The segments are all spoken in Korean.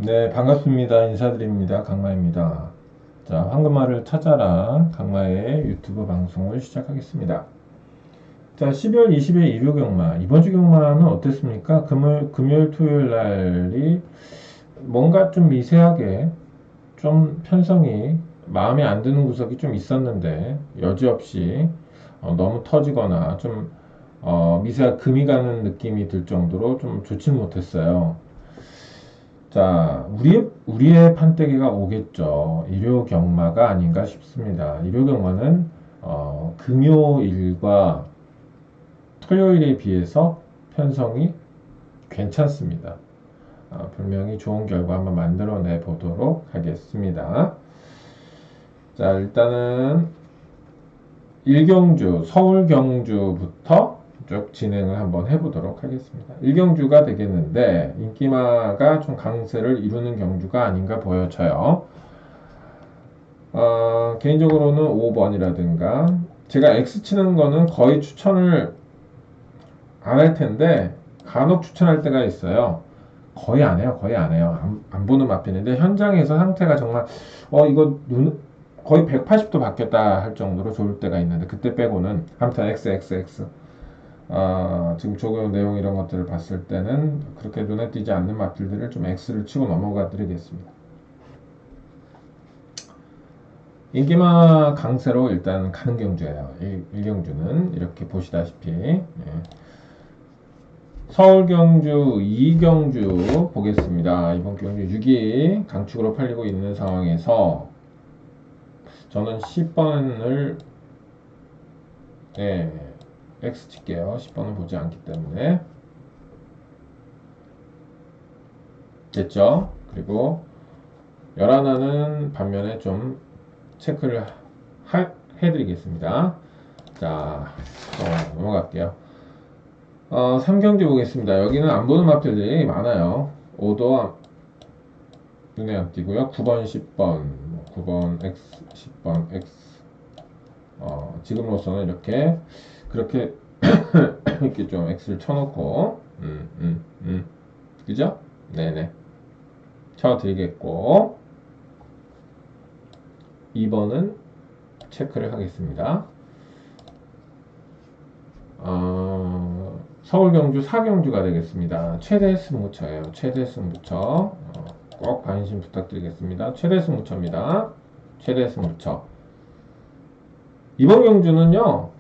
네, 반갑습니다. 인사드립니다. 강마입니다. 자, 황금알을 찾아라. 강마의 유튜브 방송을 시작하겠습니다. 자, 12월 20일 일요 경마. 이번 주 경마는 어땠습니까? 금요일, 토요일 날이 뭔가 좀 미세하게 좀 편성이 마음에 안 드는 구석이 좀 있었는데 여지없이 너무 터지거나 좀 미세하게 금이 가는 느낌이 들 정도로 좀 좋진 못했어요. 자, 우리의 판때기가 오겠죠. 일요 경마가 아닌가 싶습니다. 일요 경마는 금요일과 토요일에 비해서 편성이 괜찮습니다. 분명히 좋은 결과 한번 만들어내 보도록 하겠습니다. 자, 일단은 일경주, 서울 경주부터 쭉 진행을 한번 해보도록 하겠습니다. 일경주가 되겠는데 인기마가 좀 강세를 이루는 경주가 아닌가 보여져요. 개인적으로는 5번이라든가 제가 X 치는 거는 거의 추천을 안 할 텐데 간혹 추천할 때가 있어요. 거의 안 해요. 거의 안 해요. 안 보는 마필인데 현장에서 상태가 정말 이거 거의 180도 바뀌었다 할 정도로 좋을 때가 있는데 그때 빼고는 아무튼 XXX 지금 적용 내용 이런 것들을 봤을 때는 그렇게 눈에 띄지 않는 마필들을 좀 X를 치고 넘어가 드리겠습니다. 인기마 강세로 일단 가는 경주예요. 일경주는 이렇게 보시다시피 서울 경주, 이경주 보겠습니다. 이번 경주 6위 강축으로 팔리고 있는 상황에서 저는 10번을 X 칠게요. 10번은 보지 않기 때문에 됐죠? 그리고 11은 반면에 좀 체크를 해드리겠습니다. 자, 넘어갈게요. 3경주 보겠습니다. 여기는 안 보는 마필들이 많아요. 5도 눈에 안 띄고요. 9번, 10번, 9번 X, 10번 X. 지금으로서는 그렇게 이렇게 좀 X를 쳐놓고, 그죠? 네네. 쳐드리겠고, 2번은 체크를 하겠습니다. 서울 경주 4경주가 되겠습니다. 최대 승무처예요. 최대 승무처. 꼭 관심 부탁드리겠습니다. 최대 승무처입니다. 최대 승무처. 이번 경주는요,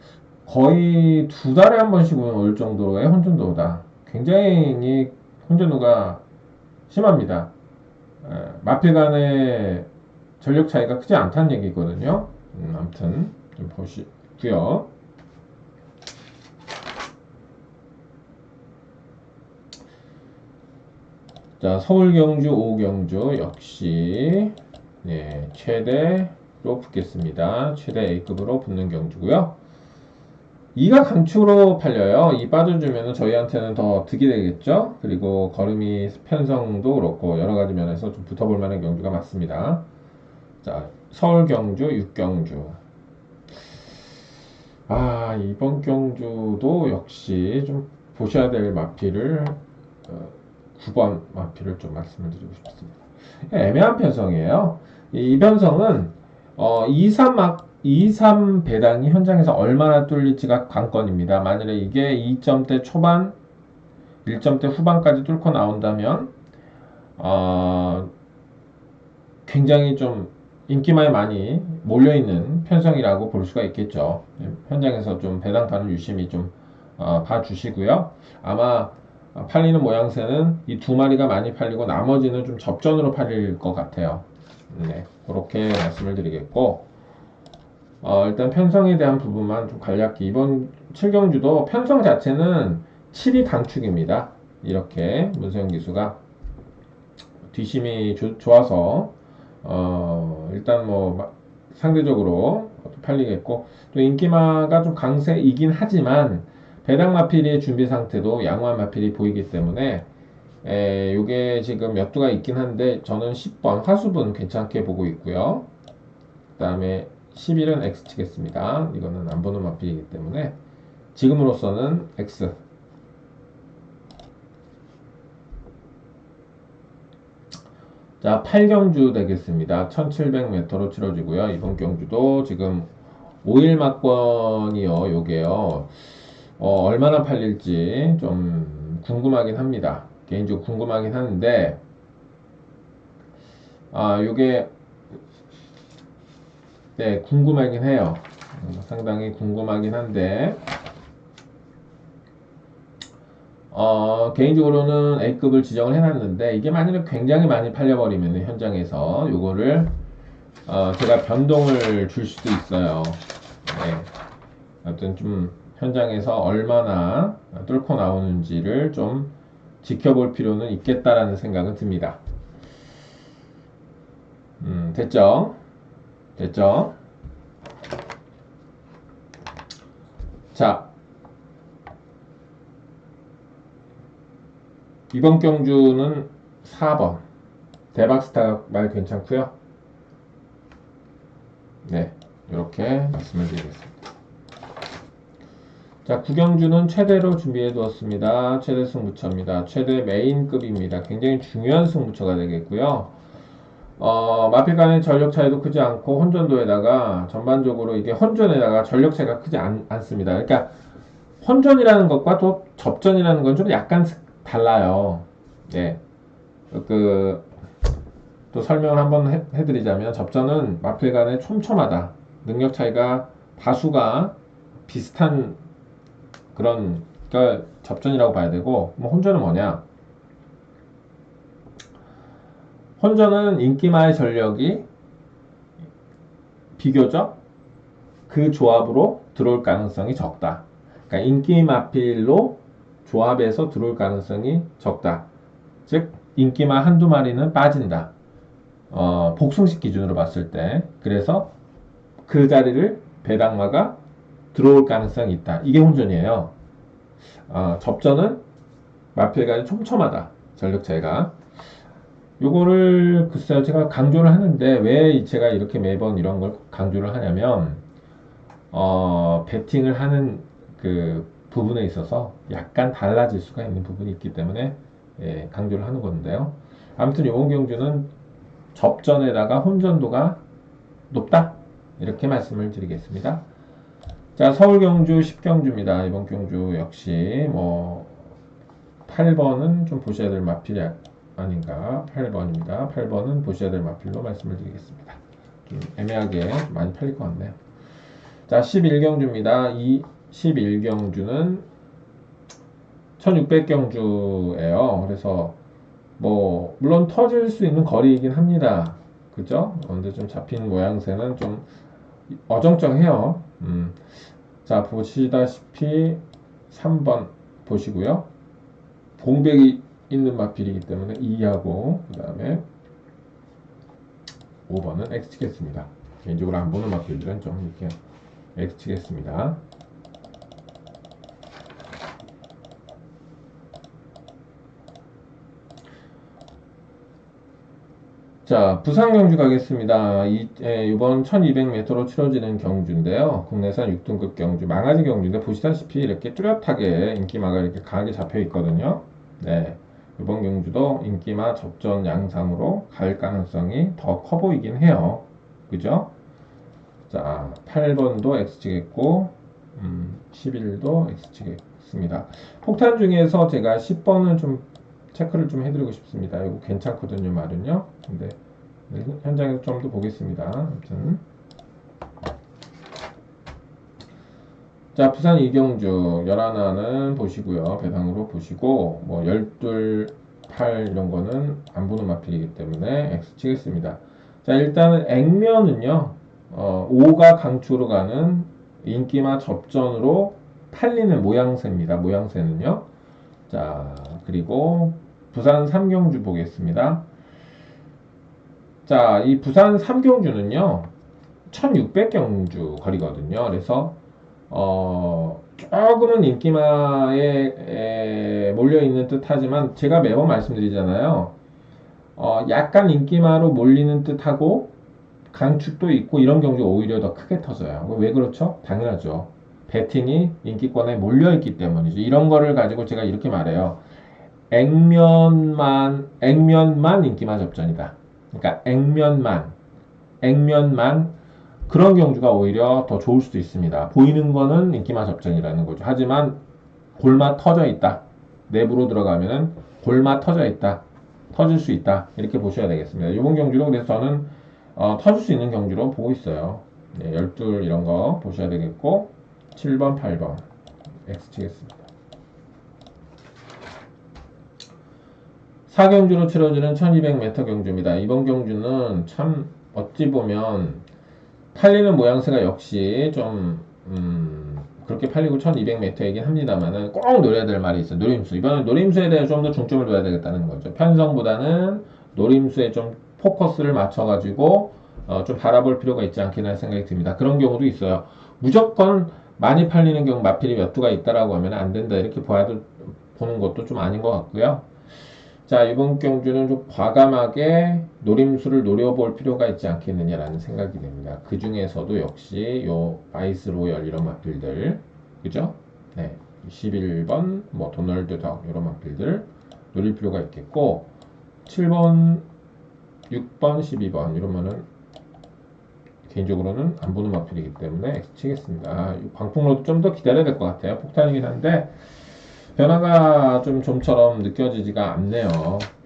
거의 2달에 한 번씩 올 정도의 혼전도다. 굉장히 혼전도가 심합니다. 마필 간의 전력 차이가 크지 않다는 얘기거든요. 아무튼 좀 보시고요. 자, 서울 경주, 오 경주 역시 최대로 붙겠습니다. 최대 A급으로 붙는 경주고요. 2가 강축으로 팔려요. 2 빠져주면 저희한테는 더 득이 되겠죠. 그리고 걸음이 편성도 그렇고 여러 가지 면에서 좀 붙어볼 만한 경주가 많습니다. 자, 서울 경주, 6경주. 이번 경주도 역시 좀 보셔야 될 마필을 9번 마필을 좀 말씀을 드리고 싶습니다. 애매한 편성이에요. 이 편성은 2, 3 배당이 현장에서 얼마나 뚫릴지가 관건입니다. 만일에 이게 2점대 초반, 1점대 후반까지 뚫고 나온다면 굉장히 좀 인기만이 많이 몰려있는 편성이라고 볼 수가 있겠죠. 현장에서 좀 배당판을 유심히 좀 봐주시고요. 아마 팔리는 모양새는 이 두 마리가 많이 팔리고 나머지는 좀 접전으로 팔릴 것 같아요. 네, 그렇게 말씀을 드리겠고 일단 편성에 대한 부분만 좀 간략히 이번 7경주도 편성 자체는 7이 강축입니다. 이렇게 문세영 기수가 뒷심이 좋아서 일단 뭐 상대적으로 팔리겠고 또 인기마가 좀 강세이긴 하지만 배당 마필의 준비 상태도 양호한 마필이 보이기 때문에 요게 지금 몇 두가 있긴 한데 저는 10번 화수분 괜찮게 보고 있고요. 그 다음에 11은 X 치겠습니다. 이거는 안 보는 마필이기 때문에 지금으로서는 X. 자, 8경주 되겠습니다. 1700m로 치러지고요. 이번 경주도 지금 5일 막번이요. 요게요. 얼마나 팔릴지 좀 궁금하긴 합니다. 개인적으로 궁금하긴 하는데, 요게, 네, 궁금하긴 해요. 상당히 궁금하긴 한데, 개인적으로는 A급을 지정을 해놨는데, 이게 만약에 굉장히 많이 팔려버리면 현장에서 요거를, 제가 변동을 줄 수도 있어요. 네. 하여튼 좀 현장에서 얼마나 뚫고 나오는지를 좀 지켜볼 필요는 있겠다라는 생각은 듭니다. 됐죠? 됐죠? 자, 이번 경주는 4번. 대박스타 말 괜찮고요. 네, 이렇게 말씀을 드리겠습니다. 자, 구경주는 최대로 준비해 두었습니다. 최대 승부처입니다. 최대 메인급입니다. 굉장히 중요한 승부처가 되겠고요. 마필 간의 전력 차이도 크지 않고 혼전도에다가 전반적으로 이게 혼전에다가 전력 차이가 크지 않습니다. 그러니까 혼전이라는 것과 또 접전이라는 건 좀 약간 달라요. 네. 또 설명을 한번 해드리자면 접전은 마필 간의 촘촘하다. 능력 차이가 다수가 비슷한 그런 그러니까 접전이라고 봐야 되고 뭐 혼전은 뭐냐? 혼전은 인기마의 전력이 비교적 그 조합으로 들어올 가능성이 적다. 그러니까 인기마필로 조합에서 들어올 가능성이 적다. 즉 인기마 한두 마리는 빠진다. 복숭식 기준으로 봤을 때 그래서 그 자리를 배당마가 들어올 가능성이 있다. 이게 혼전이에요. 접전은 마필간이 촘촘하다. 전력 차이가. 요거를 글쎄요 제가 강조를 하는데 왜 제가 이렇게 매번 이런 걸 강조를 하냐면 배팅을 하는 그 부분에 있어서 약간 달라질 수가 있는 부분이 있기 때문에 예, 강조를 하는 건데요. 아무튼 이번 경주는 접전에다가 혼전도가 높다 이렇게 말씀을 드리겠습니다. 자, 서울 경주 10경주입니다. 이번 경주 역시 뭐 8번은 좀 보셔야 될 마필이 아닌가. 8번입니다. 8번은 보셔야 될 마필로 말씀을 드리겠습니다. 좀 애매하게 많이 팔릴 것 같네요. 자, 11경주입니다. 이 11경주는 1600경주예요. 그래서 뭐 물론 터질 수 있는 거리이긴 합니다. 그죠? 근데 좀 잡힌 모양새는 좀 어정쩡해요. 자, 보시다시피 3번 보시고요. 공백이 있는 마필이기 때문에 2하고 그 다음에 5번은 X 치겠습니다. 개인적으로 안 보는 마필들은 좀 이렇게 X 치겠습니다. 자, 부산 경주 가겠습니다. 이번 1200m로 치러지는 경주인데요. 국내산 6등급 경주, 망아지 경주인데 보시다시피 이렇게 뚜렷하게 인기마가 이렇게 강하게 잡혀 있거든요. 네. 이번 경주도 인기마 접전 양상으로 갈 가능성이 더 커 보이긴 해요. 그죠? 자, 8번도 X치겠고, 11도 X치겠습니다. 폭탄 중에서 제가 10번은 좀 체크를 좀 해드리고 싶습니다. 이거 괜찮거든요, 말은요. 근데 현장에서 좀 더 보겠습니다. 아무튼. 자, 부산 이경주 11화는 보시고요. 배당으로 보시고 뭐 12, 8 이런 거는 안 보는 마필이기 때문에 X 치겠습니다. 자, 일단은 액면은요. 5가 강추로 가는 인기마 접전으로 팔리는 모양새입니다. 모양새는요. 자, 그리고 부산 3경주 보겠습니다. 자, 이 부산 3경주는요. 1600경주 거리거든요. 그래서 조금은 인기마에 몰려있는 듯 하지만 제가 매번 말씀드리잖아요. 약간 인기마로 몰리는 듯 하고 강축도 있고 이런 경주 오히려 더 크게 터져요. 왜 그렇죠? 당연하죠. 배팅이 인기권에 몰려있기 때문이죠. 이런 거를 가지고 제가 이렇게 말해요. 액면만 인기마 접전이다. 그러니까 액면만 그런 경주가 오히려 더 좋을 수도 있습니다. 보이는 거는 인기만 접전이라는 거죠. 하지만 골마 터져 있다. 내부로 들어가면은 골마 터져 있다. 터질 수 있다. 이렇게 보셔야 되겠습니다. 이번 경주로 그래서 저는 터질 수 있는 경주로 보고 있어요. 네, 12 이런 거 보셔야 되겠고 7번, 8번 X 치겠습니다. 4경주로 치러지는 1200m 경주입니다. 이번 경주는 참 어찌 보면 팔리는 모양새가 역시 좀 그렇게 팔리고 1200m이긴 합니다만은 꼭 노려야 될 말이 있어요. 노림수. 이번엔 노림수에 대해 좀 더 중점을 둬야 되겠다는 거죠. 편성보다는 노림수에 좀 포커스를 맞춰가지고 좀 바라볼 필요가 있지 않겠나 생각이 듭니다. 그런 경우도 있어요. 무조건 많이 팔리는 경우 마필이 몇 두가 있다라고 하면 안 된다 이렇게 보는 것도 좀 아닌 것 같고요. 자, 이번 경주는 좀 과감하게 노림수를 노려볼 필요가 있지 않겠느냐라는 생각이 듭니다. 그 중에서도 역시 요 바이스 로열 이런 마필들, 그죠? 네, 11번 뭐 도널드 덕 이런 마필들 노릴 필요가 있겠고 7번, 6번, 12번 이러면은 개인적으로는 안 보는 마필이기 때문에 X 치겠습니다. 광풍로도 좀 더 기다려야 될 것 같아요. 폭탄이긴 한데 변화가 좀 좀처럼 느껴지지가 않네요.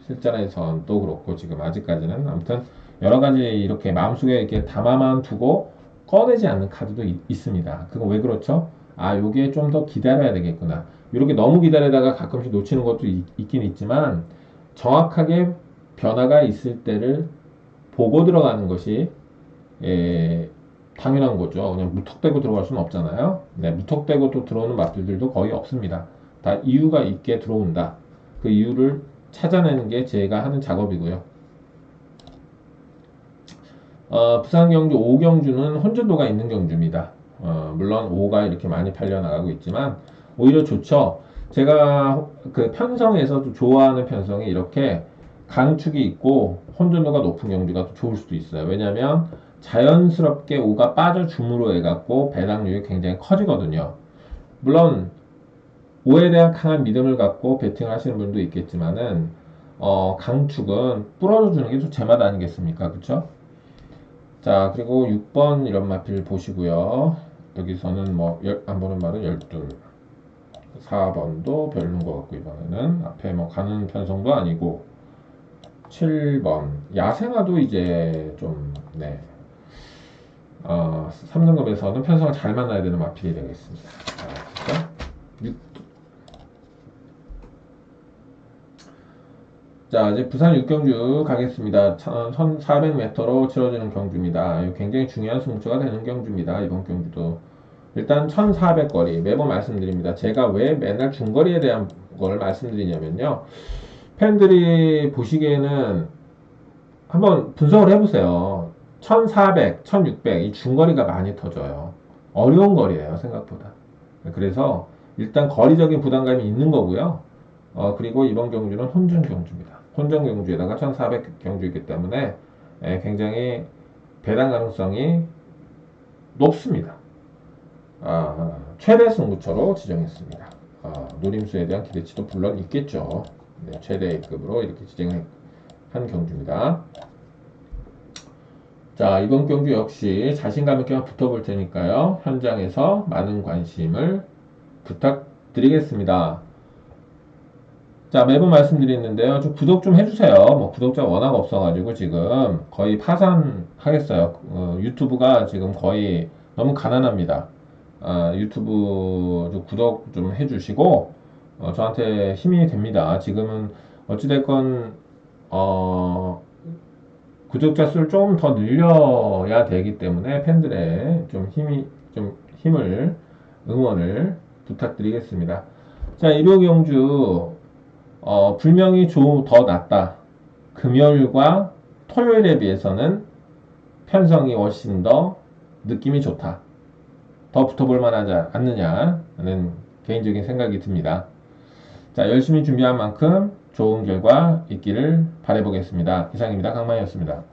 실전에선 또 그렇고 지금 아직까지는 아무튼 여러 가지 이렇게 마음속에 이렇게 담아만 두고 꺼내지 않는 카드도 있습니다. 그거 왜 그렇죠? 아, 요게 좀 더 기다려야 되겠구나. 이렇게 너무 기다리다가 가끔씩 놓치는 것도 있긴 있지만 정확하게 변화가 있을 때를 보고 들어가는 것이 당연한 거죠. 그냥 무턱대고 들어갈 수는 없잖아요. 네, 무턱대고 또 들어오는 맛들도 거의 없습니다. 다 이유가 있게 들어온다. 그 이유를 찾아내는 게 제가 하는 작업이고요. 부산 경주 5경주는 혼전도가 있는 경주입니다. 물론 5가 이렇게 많이 팔려나가고 있지만 오히려 좋죠. 제가 그 편성에서도 좋아하는 편성이 이렇게 강축이 있고 혼전도가 높은 경주가 좋을 수도 있어요. 왜냐하면 자연스럽게 5가 빠져 줌으로 해갖고 배당률이 굉장히 커지거든요. 물론 5에 대한 강한 믿음을 갖고 베팅을 하시는 분도 있겠지만은 강축은 뿌려주는 게 또 제맛 아니겠습니까? 그쵸? 자, 그리고 6번 이런 마필 보시고요. 여기서는 뭐 안 보는 말은 12 4번도 별론 것 같고 이번에는 앞에 뭐 가는 편성도 아니고 7번 야생화도 이제 좀 네. 3등급에서는 편성을 잘 만나야 되는 마필이 되겠습니다. 자, 6, 자, 이제 부산 6경주 가겠습니다. 1400m로 치러지는 경주입니다. 굉장히 중요한 승부가 되는 경주입니다. 이번 경주도. 일단 1400거리 매번 말씀드립니다. 제가 왜 맨날 중거리에 대한 걸 말씀드리냐면요. 팬들이 보시기에는 한번 분석을 해보세요. 1400, 1600 이 중거리가 많이 터져요. 어려운 거리예요, 생각보다. 그래서 일단 거리적인 부담감이 있는 거고요. 그리고 이번 경주는 혼전 경주입니다. 혼전 경주에다가 1400 경주이기 때문에 굉장히 배당 가능성이 높습니다. 최대 승부처로 지정했습니다. 노림수에 대한 기대치도 물론 있겠죠. 네, 최대급으로 이렇게 지정한 경주입니다. 자, 이번 경주 역시 자신감 있게 붙어볼 테니까요. 현장에서 많은 관심을 부탁드리겠습니다. 자, 매번 말씀드리는데요. 좀 구독 좀 해주세요. 뭐 구독자가 워낙 없어가지고 지금 거의 파산하겠어요. 유튜브가 지금 거의 너무 가난합니다. 유튜브 좀 구독 좀 해주시고 저한테 힘이 됩니다. 지금은 어찌됐건 구독자 수를 조금 더 늘려야 되기 때문에 팬들의 좀 힘을 응원을 부탁드리겠습니다. 자, 일요경주 불명이 더 낫다. 금요일과 토요일에 비해서는 편성이 훨씬 더 느낌이 좋다. 더 붙어볼 만하지 않느냐는 개인적인 생각이 듭니다. 자, 열심히 준비한 만큼 좋은 결과 있기를 바라보겠습니다. 이상입니다. 강만이었습니다.